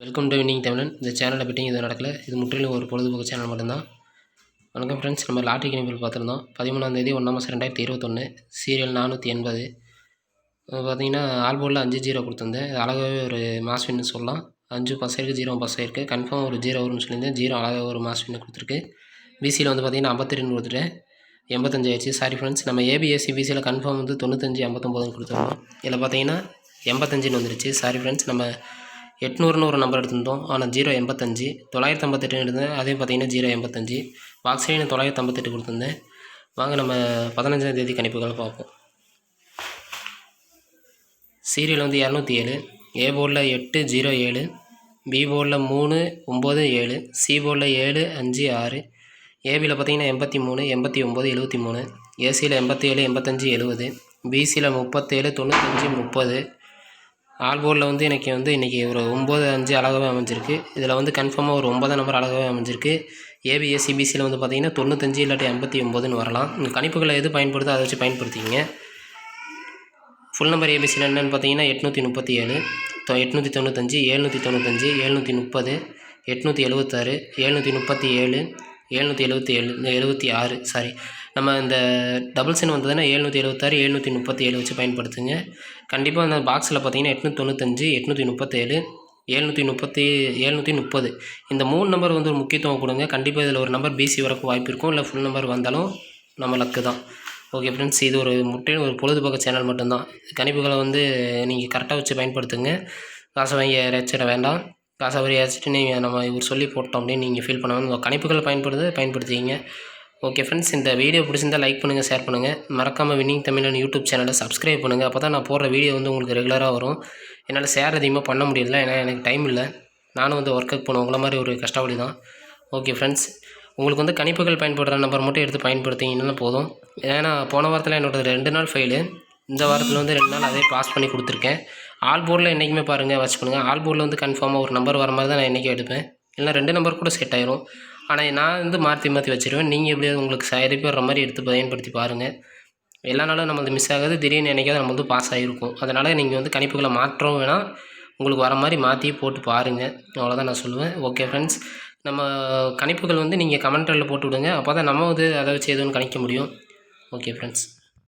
Welcome to winning தமிழன். இந்த சேனலில் பெட்டிங் எதுவும் நடக்கல. இது முற்றிலும் ஒரு பொழுதுபோக்கு சேனல் மட்டும்தான். வணக்கம் ஃப்ரெண்ட்ஸ், நம்ம லாட்டரி கணிப்பில் பார்த்துருந்தோம். 13 1 2021 சீரியல் 480. பார்த்தீங்கன்னா ஆல்போர்டில் 5-0 கொடுத்துருந்தேன். இது அழகாகவே ஒரு மாஸ் வின்னு சொல்லலாம். 5 பாஸ் ஆயிருக்கு, 0 பாஸ் ஆயிருக்கு. கன்ஃபார்ம் ஒரு 0 வரும்னு சொல்லியிருந்தேன். 0 அழகாக ஒரு மாஸ் வின்னு கொடுத்துருக்கு. பிசியில் வந்து பார்த்தீங்கன்னா 52 கொடுத்துட்டேன். 85 ஆயிடுச்சு. சாரி ஃப்ரெண்ட்ஸ், நம்ம ஏபிஎஸ்சி பிசியில் கன்ஃபார்ம் வந்து 95 59 கொடுத்துருந்தோம். இதில் பார்த்தீங்கன்னா 85 வந்துருச்சு. சாரி ஃப்ரெண்ட்ஸ், நம்ம 800 ஒரு நம்பர் எடுத்திருந்தோம். ஆனால் 085 958 எடுத்தேன். அதே பார்த்தீங்கன்னா 085 பாக்ஸ்லேயே 958 கொடுத்துருந்தேன். வாங்க நம்ம 15ஆம் தேதி கணிப்புகளை பார்ப்போம். சீரியல் வந்து 207. ஏ போர்டில் 807, பி போர்டில் 3 9 7, சி போர்டில் 7 5 6, ஏபியில் பார்த்தீங்கன்னா 83 89 73, ஏசியில் 87 85 70, பிசியில் 37 95 30. ஆல்போர்டில் வந்து எனக்கு வந்து இன்றைக்கி ஒரு 9-5 அழகாகவே அமைஞ்சிருக்கு. இதில் வந்து கன்ஃபார்மாக ஒரு 9 நம்பர் அழகாகவே அமைஞ்சிருக்கு. ஏபிஎஸ்சி பிசியில் வந்து பார்த்திங்கன்னா 95 இல்லாட்டி 59ன்னு வரலாம். இந்த கணிப்புகளை எது பயன்படுதோ அதை வச்சு பயன்படுத்திங்க. ஃபுல் நம்பர் ஏபிசியில் என்னென்னு பார்த்தீங்கன்னா 837 895 795 730 876 737 776 சாரி, நம்ம இந்த டபுள் சின் வந்ததுன்னா 776 737 வச்சு பயன்படுத்துங்க. கண்டிப்பாக அந்த பாக்ஸில் பார்த்தீங்கன்னா 895 837 730 இந்த 3 நம்பர் வந்து ஒரு முக்கியத்துவம் கொடுங்க. கண்டிப்பாக இதில் ஒரு நம்பர் பிசி வரக்கு வாய்ப்பு இருக்கும். இல்லை ஃபுல் நம்பர் வந்தாலும் நம்ம லக்கு தான். ஓகே ஃப்ரெண்ட்ஸ், இது ஒரு முற்றிலும் ஒரு பொழுதுபோக்கு சேனல் மட்டும்தான். கணிப்புகளை வந்து நீங்கள் கரெக்டாக வச்சு பயன்படுத்துங்க. காசை வாங்கி இறைச்சிட வேண்டாம். காசை வரி இறைச்சிட்டு நீங்கள் நம்ம இவர் சொல்லி போட்டோம் அப்படின்னு நீங்கள் ஃபீல் பண்ணாமல் கணிப்புகளை பயன்படுத்திக்கிங்க. ஓகே ஃப்ரெண்ட்ஸ், இந்த வீடியோ பிடிச்சிருந்தால் லைக் பண்ணுங்கள், ஷேர் பண்ணுங்கள். மறக்காமல் வின்னிங் தமிழன் யூடியூப் சேனலை சப்ஸ்கிரைப் பண்ணுங்கள். அப்போ தான் நான் போடுற வீடியோ வந்து உங்களுக்கு ரெகுலராக வரும். என்னால் ஷேர் அதிகமாக பண்ண முடியல, ஏன்னா எனக்கு டைம் இல்லை. நானும் வந்து ஒர்க்குக்கு போகணும், உங்களை மாதிரி ஒரு கஷ்டப்படி தான். ஓகே ஃப்ரெண்ட்ஸ், உங்களுக்கு வந்து கணிப்புகள் பயன்படுற நம்பர் மட்டும் எடுத்து பயன்படுத்திங்கன்னா போதும். ஏன்னா போன வாரத்தில் என்னோட 2 நாள் ஃபெயிலு, இந்த வாரத்தில் வந்து 2 நாள் அதே பாஸ் பண்ணி கொடுத்துருக்கேன். ஆல் போர்டில் என்றைக்குமே பாருங்கள் வச்சு பண்ணுங்கள். ஆல் போர்டில் வந்து கன்ஃபார்மாக ஒரு நம்பர் வர மாதிரி தான் நான் என்றைக்கும் எடுப்பேன். இல்லை 2 நம்பர் கூட செட் ஆயிரும். ஆனால் நான் வந்து மாற்றி வச்சுருவேன். நீங்கள் எப்படியாவது உங்களுக்கு திருப்பி வர்ற மாதிரி எடுத்து பயன்படுத்தி பாருங்கள். எல்லா நாளும் நம்மளது மிஸ் ஆகாது. திடீர்னு என்றைக்காவது நம்ம வந்து பாஸ் ஆகிருக்கும். அதனால் நீங்கள் வந்து கணிப்புகளை மாற்றவும் வேணாம், உங்களுக்கு வர மாதிரி மாற்றி போட்டு பாருங்கள். அவ்வளோதான் நான் சொல்லுவேன். ஓகே ஃப்ரெண்ட்ஸ், நம்ம கணிப்புகள் வந்து நீங்கள் கமெண்ட்டில் போட்டு விடுங்க. அப்போ தான் நம்ம வந்து அதை வச்சு எதுவும் கணிக்க முடியும். Okay friends.